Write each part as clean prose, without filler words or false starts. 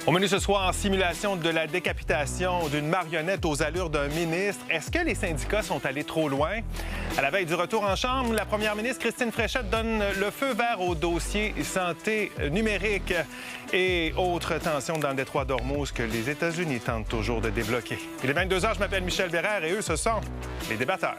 Au menu ce soir, simulation de la décapitation d'une marionnette aux allures d'un ministre. Est-ce que les syndicats sont allés trop loin? À la veille du retour en Chambre, la première ministre Christine Fréchette donne le feu vert au dossier santé numérique et autres tensions dans le détroit d'Ormuz que les États-Unis tentent toujours de débloquer. Il est 22 h, je m'appelle Michel Bérère et eux, ce sont les débatteurs.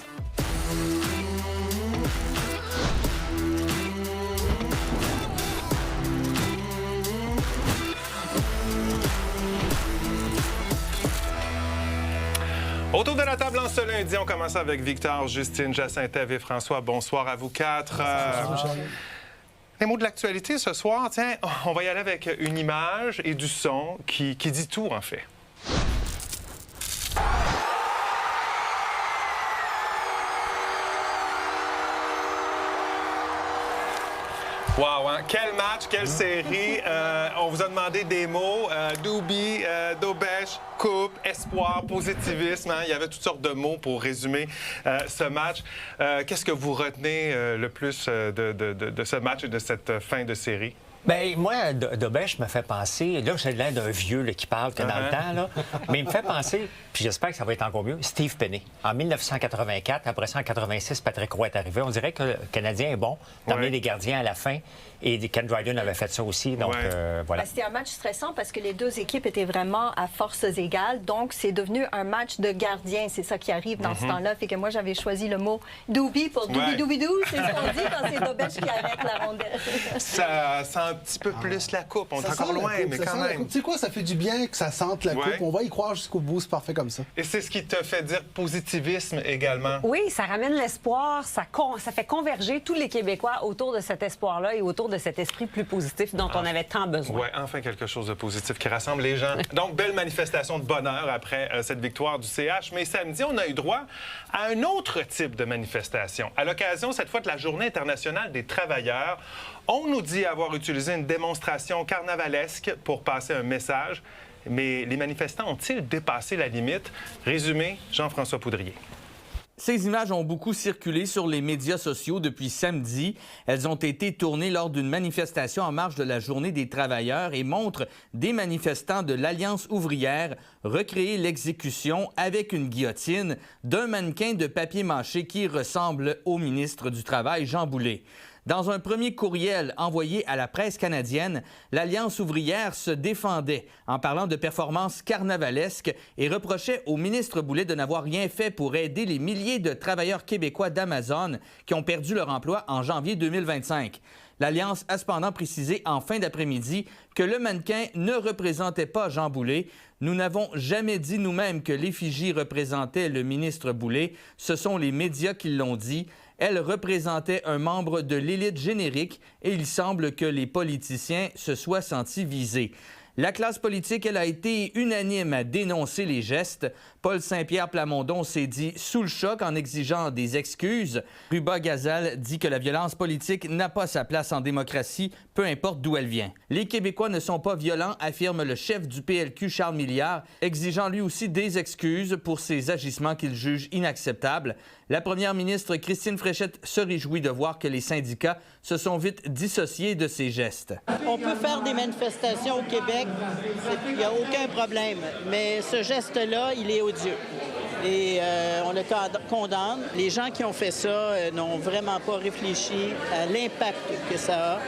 Autour de la table en ce lundi, on commence avec Victor, Justine, Jacinthe et François. Bonsoir à vous quatre. Les mots de l'actualité ce soir, tiens, on va y aller avec une image et du son qui dit tout, en fait. Wow, hein? Quel match, quelle série. On vous a demandé des mots. Doubi, Dobèche, coupe, espoir, positivisme. Hein? Il y avait toutes sortes de mots pour résumer ce match. Qu'est-ce que vous retenez le plus de ce match et de cette fin de série? Bien, moi, Dobèche me fait penser... Là, j'ai l'air d'un vieux là, qui parle que dans le temps, là. Mais il me fait penser, puis j'espère que ça va être encore mieux, Steve Penney. En 1984, après ça, en 86, Patrick Roy est arrivé. On dirait que le Canadien est bon, d'emmener les gardiens à la fin. Et Ken Dryden avait fait ça aussi, donc voilà. C'était un match stressant parce que les deux équipes étaient vraiment à forces égales. Donc, c'est devenu un match de gardiens. C'est ça qui arrive dans ce temps-là. Fait que moi, j'avais choisi le mot « doubi » pour « doubi-doubi-dou ». C'est ce qu'on dit quand c'est Dobèche qui arrête la rondelle. Ça sent un petit peu plus la coupe. On est encore loin, mais quand même. Tu sais quoi, ça fait du bien que ça sente la coupe. On va y croire jusqu'au bout, c'est parfait comme ça. Et c'est ce qui te fait dire positivisme également. Oui, ça ramène l'espoir, ça fait converger tous les Québécois autour de cet espoir-là et autour de cet esprit plus positif dont on avait tant besoin. Oui, enfin quelque chose de positif qui rassemble les gens. Donc, belle manifestation de bonheur après cette victoire du CH. Mais samedi, on a eu droit à un autre type de manifestation. À l'occasion, cette fois, de la Journée internationale des travailleurs, on nous dit avoir utilisé une démonstration carnavalesque pour passer un message. Mais les manifestants ont-ils dépassé la limite? Résumé, Jean-François Poudrier. Ces images ont beaucoup circulé sur les médias sociaux depuis samedi. Elles ont été tournées lors d'une manifestation en marge de la Journée des travailleurs et montrent des manifestants de l'Alliance ouvrière recréer l'exécution avec une guillotine d'un mannequin de papier mâché qui ressemble au ministre du Travail, Jean Boulet. Dans un premier courriel envoyé à la presse canadienne, l'Alliance ouvrière se défendait en parlant de performances carnavalesques et reprochait au ministre Boulet de n'avoir rien fait pour aider les milliers de travailleurs québécois d'Amazon qui ont perdu leur emploi en janvier 2025. L'Alliance a cependant précisé en fin d'après-midi que le mannequin ne représentait pas Jean Boulet. Nous n'avons jamais dit nous-mêmes que l'effigie représentait le ministre Boulet. Ce sont les médias qui l'ont dit. Elle représentait un membre de l'élite générique et il semble que les politiciens se soient sentis visés. La classe politique, elle a été unanime à dénoncer les gestes. Paul Saint-Pierre Plamondon s'est dit sous le choc en exigeant des excuses. Ruba Gazal dit que la violence politique n'a pas sa place en démocratie, peu importe d'où elle vient. Les Québécois ne sont pas violents, affirme le chef du PLQ, Charles Milliard, exigeant lui aussi des excuses pour ses agissements qu'il juge inacceptables. La première ministre Christine Fréchette se réjouit de voir que les syndicats se sont vite dissociés de ces gestes. On peut faire des manifestations au Québec, il n'y a aucun problème, mais ce geste-là, il est odieux. Et on le condamne. Les gens qui ont fait ça n'ont vraiment pas réfléchi à l'impact que ça a.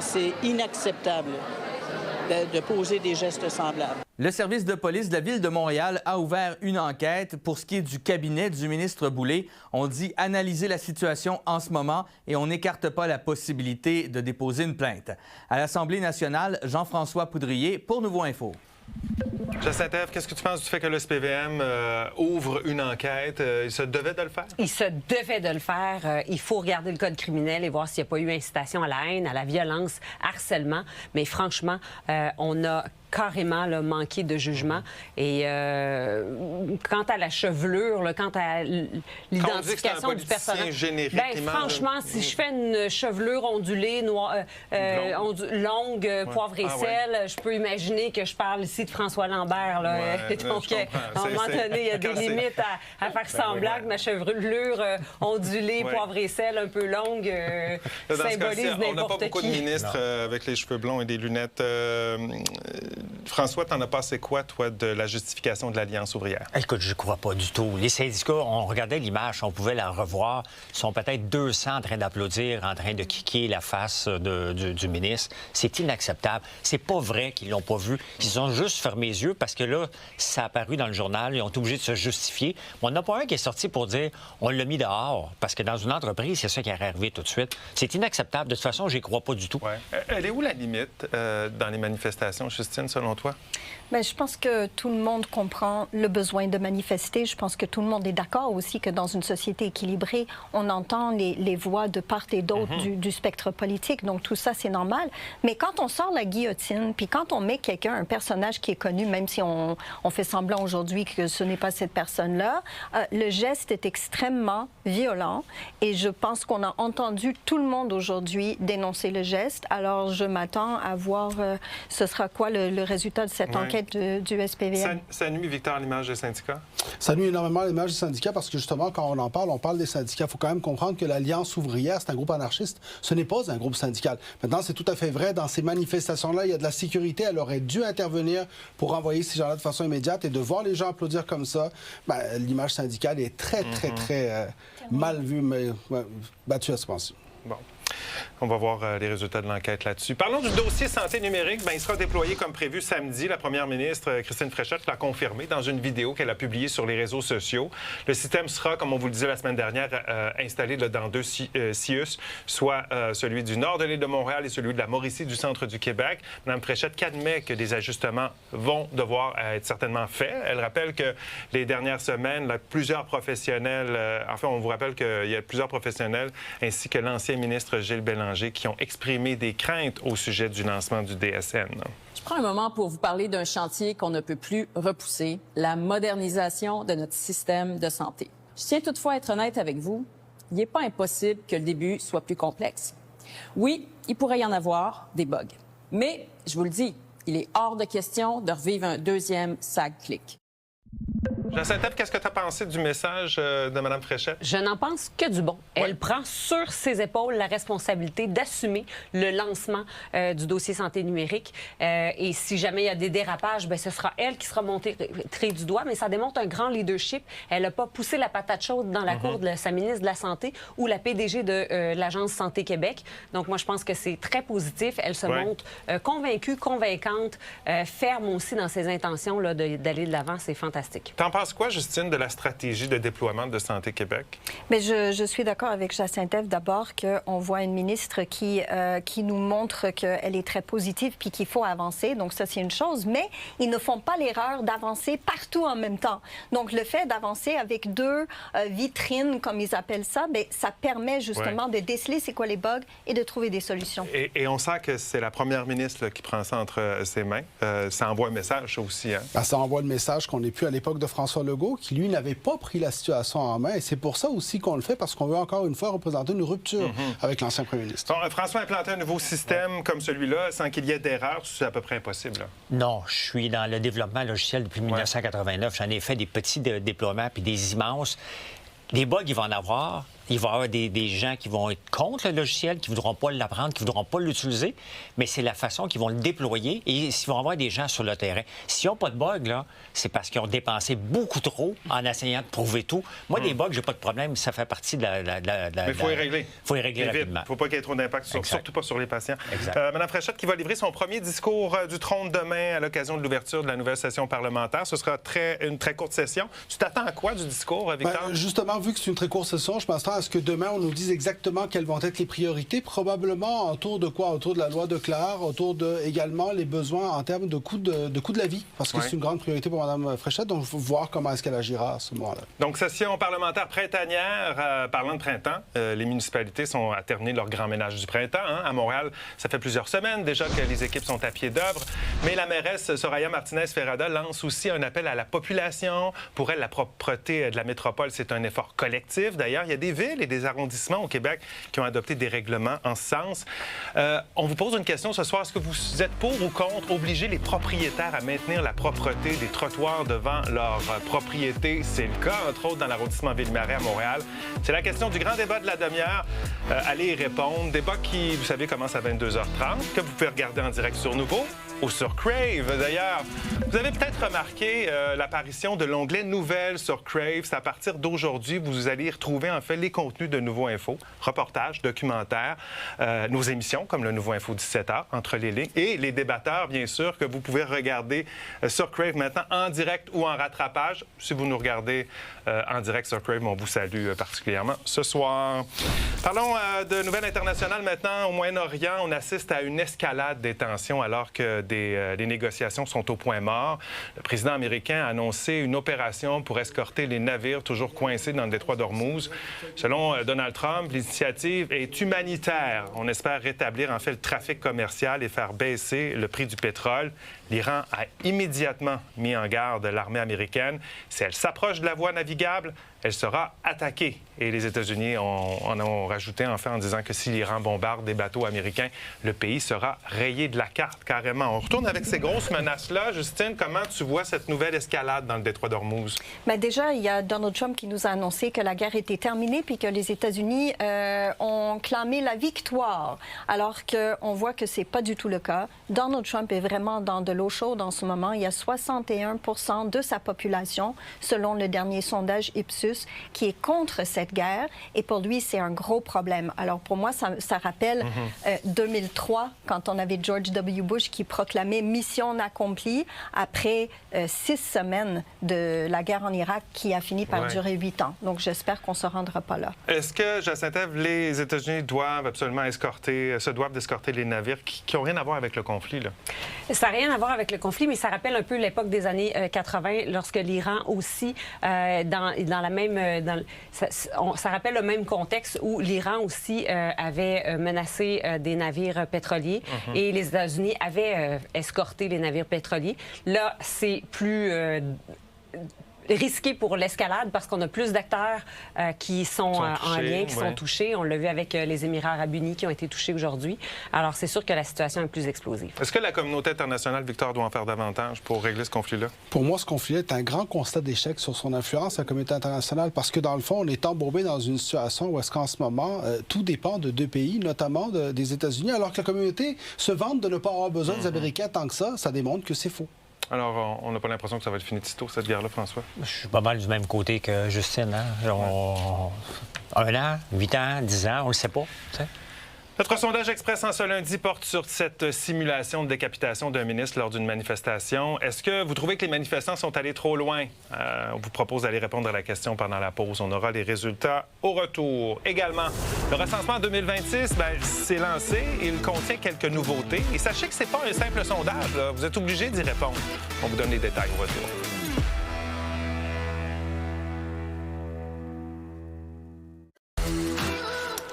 C'est inacceptable de poser des gestes semblables. Le service de police de la Ville de Montréal a ouvert une enquête pour ce qui est du cabinet du ministre Boulet. On dit analyser la situation en ce moment et on n'écarte pas la possibilité de déposer une plainte. À l'Assemblée nationale, Jean-François Poudrier pour Nouveau Info. Jacinthe, qu'est-ce que tu penses du fait que le SPVM ouvre une enquête? Il se devait de le faire? Il se devait de le faire. Il faut regarder le code criminel et voir s'il n'y a pas eu incitation à la haine, à la violence, harcèlement. Mais franchement, on a carrément là, manqué de jugement. Et quant à la chevelure, là, quant à l'identification du personnage, générique, franchement, si je fais une chevelure ondulée, longue, poivre et sel, je peux imaginer que je parle ici de François Lambert. Là. Ouais, Donc, je comprends. à un moment donné, il y a des quand c'est- limites à faire semblant que ma chevelure ondulée, Ouais. poivre et sel un peu longue Là, dans ce symbolise cas-ci, on n'a pas n'importe beaucoup de qui. ministres avec les cheveux blonds et des lunettes. François, t'en as passé quoi, toi, de la justification de l'Alliance ouvrière? Écoute, je ne crois pas du tout. Les syndicats, on regardait l'image, on pouvait la revoir. Ils sont peut-être 200 en train d'applaudir, en train de kicker la face du ministre. C'est inacceptable. C'est pas vrai qu'ils l'ont pas vu. Ils ont juste fermé les yeux parce que là, ça a apparu dans le journal. Ils ont été obligés de se justifier. Mais on n'a pas un qui est sorti pour dire on l'a mis dehors. Parce que dans une entreprise, c'est ça qui est arrivé tout de suite. C'est inacceptable. De toute façon, je n'y crois pas du tout. Ouais. Elle est où la limite dans les manifestations, Justine, selon toi? Bien, je pense que tout le monde comprend le besoin de manifester. Je pense que tout le monde est d'accord aussi que dans une société équilibrée, on entend les voix de part et d'autre du spectre politique. Donc, tout ça, c'est normal. Mais quand on sort la guillotine, puis quand on met quelqu'un, un personnage qui est connu, même si on fait semblant aujourd'hui que ce n'est pas cette personne-là, le geste est extrêmement violent. Et je pense qu'on a entendu tout le monde aujourd'hui dénoncer le geste. Alors, je m'attends à voir ce sera quoi le résultat de cette enquête du SPVM. Ça nuit, Victor, à l'image des syndicats? Ça nuit énormément à l'image des syndicats parce que, justement, quand on parle des syndicats. Il faut quand même comprendre que l'Alliance ouvrière, c'est un groupe anarchiste. Ce n'est pas un groupe syndical. Maintenant, c'est tout à fait vrai. Dans ces manifestations-là, il y a de la sécurité. Elle aurait dû intervenir pour envoyer ces gens-là de façon immédiate. Et de voir les gens applaudir comme ça, l'image syndicale est très mal vue, mais battue à ce moment-ci. Bon. On va voir les résultats de l'enquête là-dessus. Parlons du dossier santé numérique. Il sera déployé comme prévu samedi. La première ministre, Christine Fréchette, l'a confirmé dans une vidéo qu'elle a publiée sur les réseaux sociaux. Le système sera, comme on vous le disait la semaine dernière, installé dans 2 CIUS, soit celui du nord de l'île de Montréal et celui de la Mauricie du centre du Québec. Mme Fréchette admet que des ajustements vont devoir être certainement faits. Elle rappelle que les dernières semaines, plusieurs professionnels, enfin, on vous rappelle qu'il y a plusieurs professionnels ainsi que l'ancien ministre Gilles Bélanger qui ont exprimé des craintes au sujet du lancement du DSN. Je prends un moment pour vous parler d'un chantier qu'on ne peut plus repousser, la modernisation de notre système de santé. Je tiens toutefois à être honnête avec vous, il n'est pas impossible que le début soit plus complexe. Oui, il pourrait y en avoir des bugs. Mais, je vous le dis, il est hors de question de revivre un deuxième SAG-Click. Jean Saint-Ève, qu'est-ce que tu as pensé du message de Mme Fréchette? Je n'en pense que du bon. Elle prend sur ses épaules la responsabilité d'assumer le lancement du dossier santé numérique. Et si jamais il y a des dérapages, bien, ce sera elle qui sera montrée du doigt. Mais ça démontre un grand leadership. Elle n'a pas poussé la patate chaude dans la cour de sa ministre de la Santé ou la PDG de l'Agence Santé Québec. Donc, moi, je pense que c'est très positif. Elle se montre convaincue, convaincante, ferme aussi dans ses intentions là, d'aller de l'avant. C'est fantastique. T'en penses quoi, Justine, de la stratégie de déploiement de Santé Québec? Mais je suis d'accord avec Jacinthe d'abord qu'on voit une ministre qui nous montre qu'elle est très positive puis qu'il faut avancer. Donc ça, c'est une chose. Mais ils ne font pas l'erreur d'avancer partout en même temps. Donc le fait d'avancer avec 2 vitrines, comme ils appellent ça, bien, ça permet justement de déceler c'est quoi les bugs et de trouver des solutions. Et on sent que c'est la première ministre là, qui prend ça entre ses mains. Ça envoie un message, ça aussi. Hein? Ça envoie le message qu'on n'est plus à l'époque de François Legault, qui, lui, n'avait pas pris la situation en main. Et c'est pour ça aussi qu'on le fait, parce qu'on veut encore une fois représenter une rupture avec l'ancien premier ministre. Bon, François a implanté un nouveau système comme celui-là sans qu'il y ait d'erreur. C'est à peu près impossible. Là. Non, je suis dans le développement logiciel depuis 1989. J'en ai fait des petits déploiements puis des immenses. Des bugs, il va en avoir. Il va y avoir des gens qui vont être contre le logiciel, qui ne voudront pas l'apprendre, qui ne voudront pas l'utiliser, mais c'est la façon qu'ils vont le déployer et ils vont avoir des gens sur le terrain. S'ils n'ont pas de bugs, là, c'est parce qu'ils ont dépensé beaucoup trop en essayant de prouver tout. Moi, des bugs, j'ai pas de problème, ça fait partie de la... Mais il faut les régler. Il faut les régler rapidement. Il ne faut pas qu'il y ait trop d'impact, surtout pas sur les patients. Mme Fréchette qui va livrer son premier discours du trône demain à l'occasion de l'ouverture de la nouvelle session parlementaire. Ce sera une très courte session. Tu t'attends à quoi du discours, Victor? Justement, vu que c'est une très courte session, je m'attends à ce que demain, on nous dise exactement quelles vont être les priorités. Probablement autour de quoi? Autour de la loi de Clare, autour de également les besoins en termes de coût de la vie, parce que c'est une grande priorité pour Mme Fréchette. Donc, il faut voir comment est-ce qu'elle agira à ce moment-là. Donc, session parlementaire printanière. Parlant de printemps, les municipalités sont à terminer leur grand ménage du printemps. Hein. À Montréal, ça fait plusieurs semaines déjà que les équipes sont à pied d'œuvre. Mais la mairesse Soraya Martinez-Ferrada lance aussi un appel à la population. Pour elle, la propreté de la métropole, c'est un effort collectif. D'ailleurs, il y a des villes et des arrondissements au Québec qui ont adopté des règlements en ce sens. On vous pose une question ce soir. Est-ce que vous êtes pour ou contre obliger les propriétaires à maintenir la propreté des trottoirs devant leur propriété? C'est le cas, entre autres, dans l'arrondissement Ville-Marie à Montréal. C'est la question du grand débat de la demi-heure. Allez y répondre. Débat qui, vous savez, commence à 22h30, que vous pouvez regarder en direct sur Nouveau ou sur Crave. D'ailleurs, vous avez peut-être remarqué l'apparition de l'onglet Nouvelles sur Crave. C'est à partir d'aujourd'hui, vous allez y retrouver en fait les contenus de Nouveau Info, reportages, documentaires, nos émissions comme le Nouveau Info 17h, entre les lignes, et les débatteurs, bien sûr, que vous pouvez regarder sur Crave maintenant en direct ou en rattrapage. Si vous nous regardez en direct sur Crave, on vous salue particulièrement ce soir. Parlons de nouvelles internationales maintenant. Au Moyen-Orient, on assiste à une escalade des tensions alors que les négociations sont au point mort. Le président américain a annoncé une opération pour escorter les navires toujours coincés dans le détroit d'Ormuz. Selon Donald Trump, l'initiative est humanitaire. On espère rétablir en fait le trafic commercial et faire baisser le prix du pétrole. L'Iran a immédiatement mis en garde l'armée américaine. Si elle s'approche de la voie navigable, elle sera attaquée. Et les États-Unis en ont rajouté en fait en disant que si l'Iran bombarde des bateaux américains, le pays sera rayé de la carte carrément. On retourne avec ces grosses menaces-là. Justine, comment tu vois cette nouvelle escalade dans le détroit d'Ormuz? Bien, déjà, il y a Donald Trump qui nous a annoncé que la guerre était terminée puis que les États-Unis ont clamé la victoire, alors qu'on voit que c'est pas du tout le cas. Donald Trump est vraiment dans de l'eau chaude en ce moment. Il y a 61% de sa population, selon le dernier sondage Ipsos, qui est contre cette guerre. Et pour lui, c'est un gros problème. Alors, pour moi, ça rappelle 2003, quand on avait George W. Bush qui proclamait mission accomplie après 6 semaines de la guerre en Irak qui a fini par durer 8 ans. Donc, j'espère qu'on ne se rendra pas là. Est-ce que, Jacinthe, les États-Unis doivent absolument se doivent d'escorter les navires qui n'ont rien à voir avec le conflit, là? Ça n'a rien à voir avec le conflit, mais ça rappelle un peu l'époque des années 80, lorsque l'Iran aussi, dans la même... ça rappelle le même contexte où l'Iran aussi avait menacé des navires pétroliers et les États-Unis avaient escorté les navires pétroliers. Là, c'est plus... risqué pour l'escalade parce qu'on a plus d'acteurs qui sont en lien, qui sont touchés. On l'a vu avec les Émirats arabes unis qui ont été touchés aujourd'hui. Alors, c'est sûr que la situation est plus explosive. Est-ce que la communauté internationale, Victor, doit en faire davantage pour régler ce conflit-là? Pour moi, ce conflit-là est un grand constat d'échec sur son influence à la communauté internationale parce que, dans le fond, on est embourbé dans une situation où est-ce qu'en ce moment, tout dépend de 2 pays, notamment des États-Unis, alors que la communauté se vante de ne pas avoir besoin des Américains tant que ça démontre que c'est faux. Alors, on n'a pas l'impression que ça va être fini de sitôt, cette guerre-là, François? Je suis pas mal du même côté que Justine. Hein? 1 an, 8 ans, 10 ans, on le sait pas. T'sais. Notre sondage express en ce lundi porte sur cette simulation de décapitation d'un ministre lors d'une manifestation. Est-ce que vous trouvez que les manifestants sont allés trop loin? On vous propose d'aller répondre à la question pendant la pause. On aura les résultats au retour. Également, le recensement 2026, c'est lancé. Il contient quelques nouveautés. Et sachez que ce n'est pas un simple sondage, là. Vous êtes obligés d'y répondre. On vous donne les détails au retour.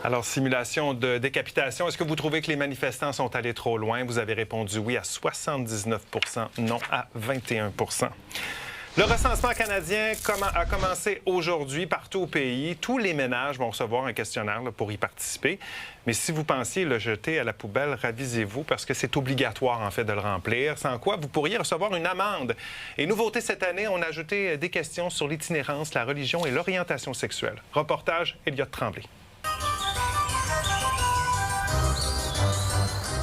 Alors, simulation de décapitation. Est-ce que vous trouvez que les manifestants sont allés trop loin? Vous avez répondu oui à 79 %, non à 21 %. Le recensement canadien a commencé aujourd'hui partout au pays. Tous les ménages vont recevoir un questionnaire pour y participer. Mais si vous pensiez le jeter à la poubelle, ravisez-vous parce que c'est obligatoire, en fait, de le remplir. Sans quoi, vous pourriez recevoir une amende. Et nouveauté cette année, on a ajouté des questions sur l'itinérance, la religion et l'orientation sexuelle. Reportage, Elliott Tremblay.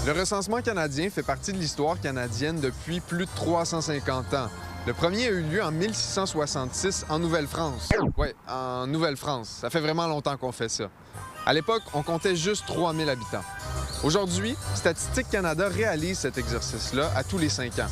Le recensement canadien fait partie de l'histoire canadienne depuis plus de 350 ans. Le premier a eu lieu en 1666 en Nouvelle-France. Oui, en Nouvelle-France. Ça fait vraiment longtemps qu'on fait ça. À l'époque, on comptait juste 3000 habitants. Aujourd'hui, Statistique Canada réalise cet exercice-là à tous les 5 ans.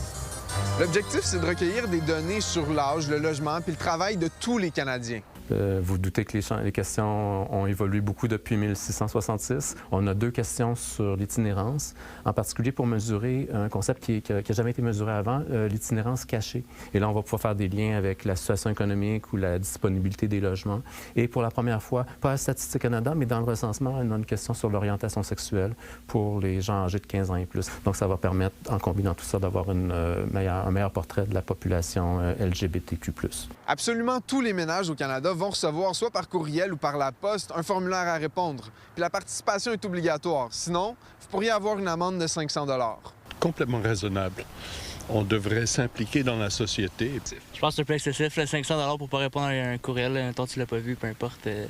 L'objectif, c'est de recueillir des données sur l'âge, le logement puis le travail de tous les Canadiens. Vous doutez que les questions ont évolué beaucoup depuis 1666. On a 2 questions sur l'itinérance, en particulier pour mesurer un concept qui n'a jamais été mesuré avant, l'itinérance cachée. Et là, on va pouvoir faire des liens avec la situation économique ou la disponibilité des logements. Et pour la première fois, pas à Statistique Canada, mais dans le recensement, on a une question sur l'orientation sexuelle pour les gens âgés de 15 ans et plus. Donc, ça va permettre, en combinant tout ça, d'avoir un meilleur portrait de la population LGBTQ+. Absolument tous les ménages au Canada vont recevoir, soit par courriel ou par la poste, un formulaire à répondre. Puis la participation est obligatoire. Sinon, vous pourriez avoir une amende de 500 $. Complètement raisonnable. On devrait s'impliquer dans la société. Je pense que c'est un peu excessif, là, 500 $ pour pas répondre à un courriel. Tant que tu l'as pas vu, peu importe, c'est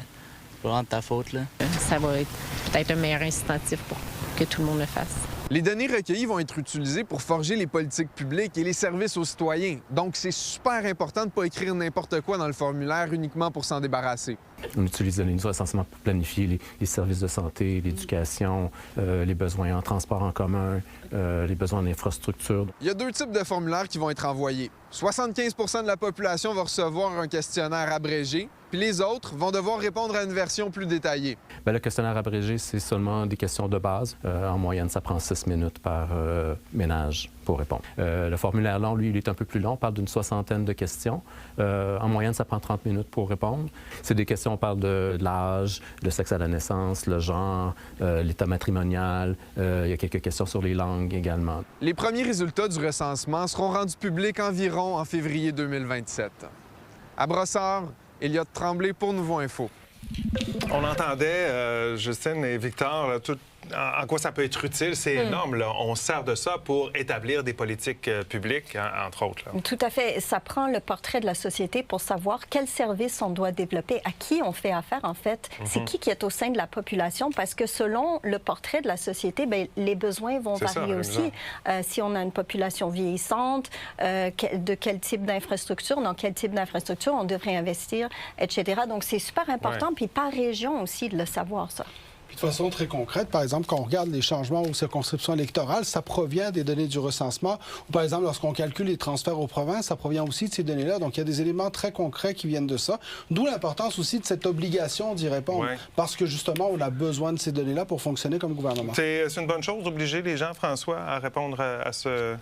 vraiment de ta faute. Là. Ça va être peut-être un meilleur incitatif pour que tout le monde le fasse. Les données recueillies vont être utilisées pour forger les politiques publiques et les services aux citoyens. Donc, c'est super important de ne pas écrire n'importe quoi dans le formulaire uniquement pour s'en débarrasser. On utilise les données du recensement pour planifier les services de santé, l'éducation, les besoins en transport en commun, les besoins en infrastructure. Il y a deux types de formulaires qui vont être envoyés. 75 % de la population va recevoir un questionnaire abrégé, puis les autres vont devoir répondre à une version plus détaillée. Bien, le questionnaire abrégé, c'est seulement des questions de base. En moyenne, ça prend 6 minutes par ménage pour répondre. Le formulaire long, lui, il est un peu plus long. On parle d'une 60aine de questions. En moyenne, ça prend 30 minutes pour répondre. C'est des questions, on parle de l'âge, le sexe à la naissance, le genre, l'état matrimonial. Il y a quelques questions sur les langues également. Les premiers résultats du recensement seront rendus publics environ en février 2027. À Brossard, Elliott Tremblay pour Nouveau Info. On entendait, Justine et Victor, là, en quoi ça peut être utile. C'est énorme. Là. On sert de ça pour établir des politiques publiques, entre autres. Là. Tout à fait. Ça prend le portrait de la société pour savoir quels services on doit développer, à qui on fait affaire, en fait. C'est qui est au sein de la population, parce que selon le portrait de la société, bien, les besoins vont varier aussi. Si on a une population vieillissante, de quel type d'infrastructure, dans quel type d'infrastructure on devrait investir, etc. Donc, c'est super important, puis par région aussi, de le savoir, ça. De façon très concrète, par exemple, quand on regarde les changements aux circonscriptions électorales, ça provient des données du recensement. Ou par exemple, lorsqu'on calcule les transferts aux provinces, ça provient aussi de ces données-là. Donc, il y a des éléments très concrets qui viennent de ça. D'où l'importance aussi de cette obligation d'y répondre. Parce que, justement, on a besoin de ces données-là pour fonctionner comme gouvernement. C'est une bonne chose d'obliger les gens, François, à répondre à ce...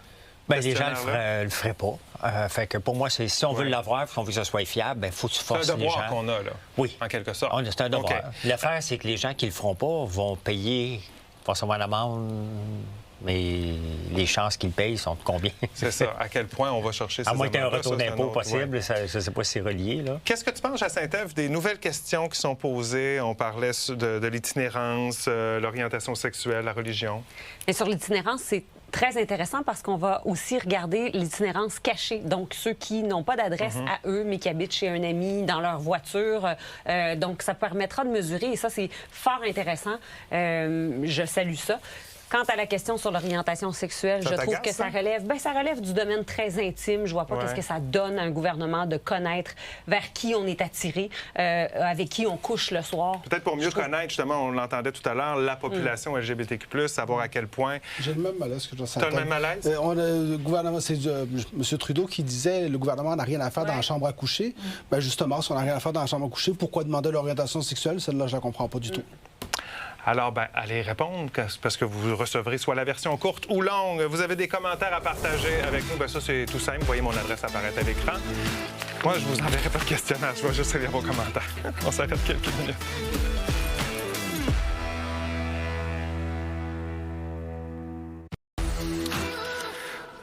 Bien, les gens ne le feraient pas. Fait que pour moi, si on veut l'avoir, si on veut que ça soit fiable, il faut que tu forces les gens. C'est un devoir qu'on a, là. Oui. En quelque sorte. C'est un devoir. L'affaire, c'est que les gens qui le feront pas vont payer forcément l'amende, mais les chances qu'ils payent sont de combien? C'est ça. À quel point on va chercher ces à moins qu'il y ait un retour d'impôt autre... possible, je ne sais pas si c'est relié. Qu'est-ce que tu penses, à Saint-Ève, des nouvelles questions qui sont posées? On parlait de l'itinérance, l'orientation sexuelle, la religion. Et sur l'itinérance, c'est très intéressant parce qu'on va aussi regarder l'itinérance cachée. Donc, ceux qui n'ont pas d'adresse à eux, mais qui habitent chez un ami, dans leur voiture. Donc, ça permettra de mesurer, et ça, c'est fort intéressant. Je salue ça. Quant à la question sur l'orientation sexuelle, je trouve que ça relève du domaine très intime. Je vois pas qu'est-ce que ça donne à un gouvernement de connaître vers qui on est attiré, avec qui on couche le soir. Peut-être pour mieux connaître, justement, on l'entendait tout à l'heure, la population LGBTQ+, savoir à quel point... J'ai le même malaise que je sens. Tu as le même malaise? Le gouvernement, c'est M. Trudeau qui disait le gouvernement n'a rien à faire dans la chambre à coucher. Bien, justement, si on n'a rien à faire dans la chambre à coucher, pourquoi demander l'orientation sexuelle? Celle-là, je la comprends pas du tout. Alors, allez répondre, parce que vous recevrez soit la version courte ou longue. Vous avez des commentaires à partager avec nous. Ça, c'est tout simple. Vous voyez mon adresse apparaître à l'écran. Moi, je vous enverrai pas de questionnaire. Je vais juste lire vos commentaires. On s'arrête quelques minutes.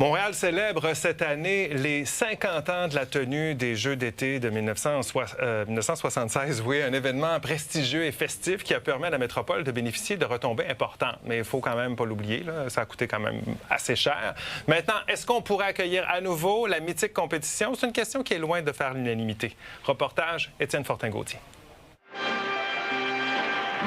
Montréal célèbre cette année les 50 ans de la tenue des Jeux d'été de 1976. Oui, un événement prestigieux et festif qui a permis à la métropole de bénéficier de retombées importantes. Mais il faut quand même pas l'oublier, ça a coûté quand même assez cher. Maintenant, est-ce qu'on pourrait accueillir à nouveau la mythique compétition? C'est une question qui est loin de faire l'unanimité. Reportage, Étienne Fortin-Gauthier.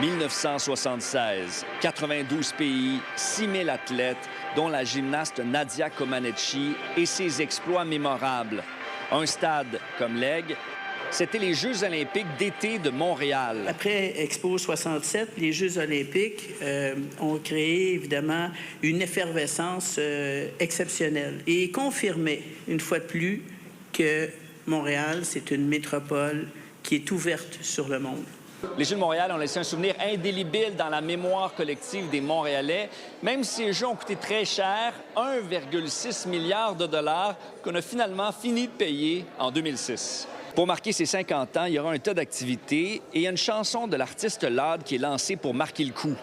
1976, 92 pays, 6 000 athlètes, dont la gymnaste Nadia Comaneci et ses exploits mémorables. Un stade comme l'Aigle, c'était les Jeux olympiques d'été de Montréal. Après Expo 67, les Jeux olympiques ont créé évidemment une effervescence exceptionnelle et confirmé une fois de plus que Montréal, c'est une métropole qui est ouverte sur le monde. Les Jeux de Montréal ont laissé un souvenir indélébile dans la mémoire collective des Montréalais, même si les Jeux ont coûté très cher, 1,6 milliard de dollars qu'on a finalement fini de payer en 2006. Pour marquer ses 50 ans, il y aura un tas d'activités et il y a une chanson de l'artiste Lade qui est lancée pour marquer le coup.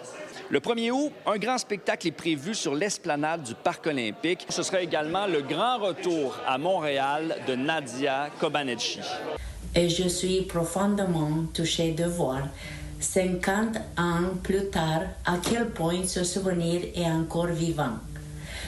Le 1er août, un grand spectacle est prévu sur l'esplanade du Parc olympique. Ce sera également le grand retour à Montréal de Nadia Comaneci. et je suis profondément touchée de voir 50 ans plus tard à quel point ce souvenir est encore vivant.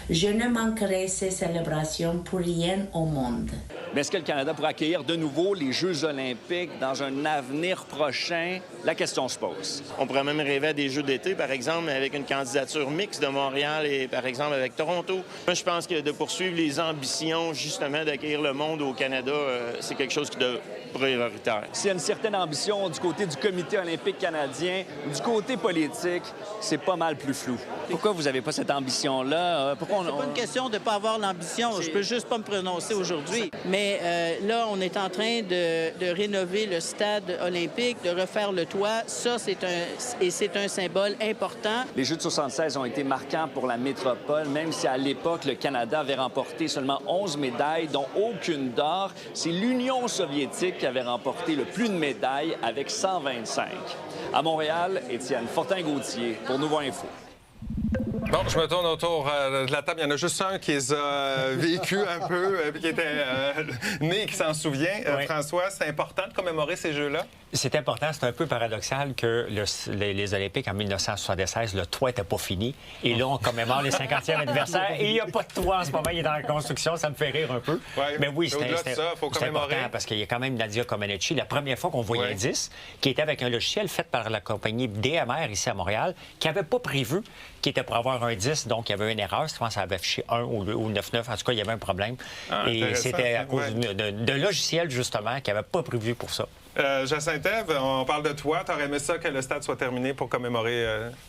Je ne manquerai ces célébrations pour rien au monde. Mais est-ce que le Canada pourra accueillir de nouveau les Jeux olympiques dans un avenir prochain? La question se pose. On pourrait même rêver à des Jeux d'été, par exemple, avec une candidature mixte de Montréal et, par exemple, avec Toronto. Moi, je pense que de poursuivre les ambitions, justement, d'accueillir le monde au Canada, c'est quelque chose de prioritaire. S'il y a une certaine ambition du côté du Comité olympique canadien, du côté politique, c'est pas mal plus flou. Pourquoi vous n'avez pas cette ambition-là? C'est pas une question de ne pas avoir l'ambition. Je peux juste pas me prononcer aujourd'hui. Mais là, on est en train de rénover le stade olympique, de refaire le toit. Ça, c'est un symbole important. Les Jeux de 76 ont été marquants pour la métropole, même si à l'époque, le Canada avait remporté seulement 11 médailles, dont aucune d'or. C'est l'Union soviétique qui avait remporté le plus de médailles avec 125. À Montréal, Étienne Fortin-Gauthier pour Nouveau Info. Bon, je me tourne autour de la table. Il y en a juste un qui les a vécu un peu, qui était né, qui s'en souvient. Oui. François, c'est important de commémorer ces Jeux-là? C'est important. C'est un peu paradoxal que les Olympiques, en 1976, le toit n'était pas fini. Et là, on commémore les 50e anniversaire. Et il n'y a pas de toit en ce moment. Il est dans la construction. Ça me fait rire un peu. Ouais, mais oui, c'est important parce qu'il y a quand même Nadia Comaneci, la première fois qu'on voyait un 10, qui était avec un logiciel fait par la compagnie DMR ici à Montréal, qui n'avait pas prévu qui était pour avoir un 10. Donc, il y avait une erreur. Je pense que ça avait affiché 1 ou 9-9. En tout cas, il y avait un problème. Et c'était à cause de logiciel, justement, qui n'avait pas prévu pour ça. Jacinthe-Ève, on parle de toi. Tu aurais aimé ça que le stade soit terminé pour commémorer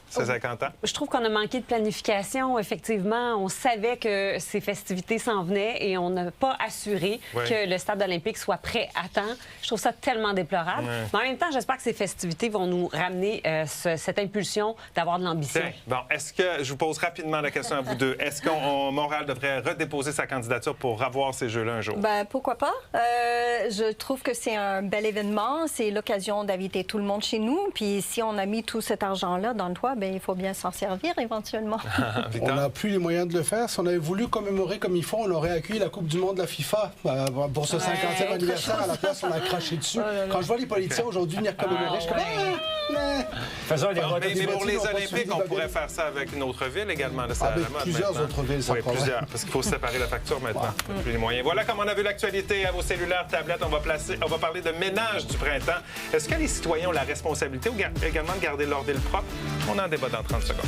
ses 50 ans? Je trouve qu'on a manqué de planification. Effectivement, on savait que ces festivités s'en venaient et on n'a pas assuré que le stade olympique soit prêt à temps. Je trouve ça tellement déplorable. Mais en même temps, j'espère que ces festivités vont nous ramener cette impulsion d'avoir de l'ambition. Bon, est-ce que, je vous pose rapidement la question à vous deux, est-ce que Montréal devrait redéposer sa candidature pour avoir ces Jeux-là un jour? Ben, pourquoi pas? Je trouve que c'est un bel événement. C'est l'occasion d'inviter tout le monde chez nous. Puis si on a mis tout cet argent-là dans le toit, bien, il faut bien s'en servir éventuellement. On n'a plus les moyens de le faire. Si on avait voulu commémorer comme il faut, on aurait accueilli la Coupe du monde de la FIFA pour ce 50e anniversaire. À la place, on a craché dessus. Quand je vois les politiciens aujourd'hui venir commémorer, je suis comme... Faisons des mais pour les Olympiques, on pourrait faire ça avec une autre ville également. Là, avec plusieurs autres villes, ça plusieurs, parce qu'il faut séparer la facture maintenant. Plus les moyens. Voilà comment on a vu l'actualité à vos cellulaires, tablettes. On va parler de ménage du printemps. Est-ce que les citoyens ont la responsabilité également de garder leur ville propre? On en débat dans 30 secondes.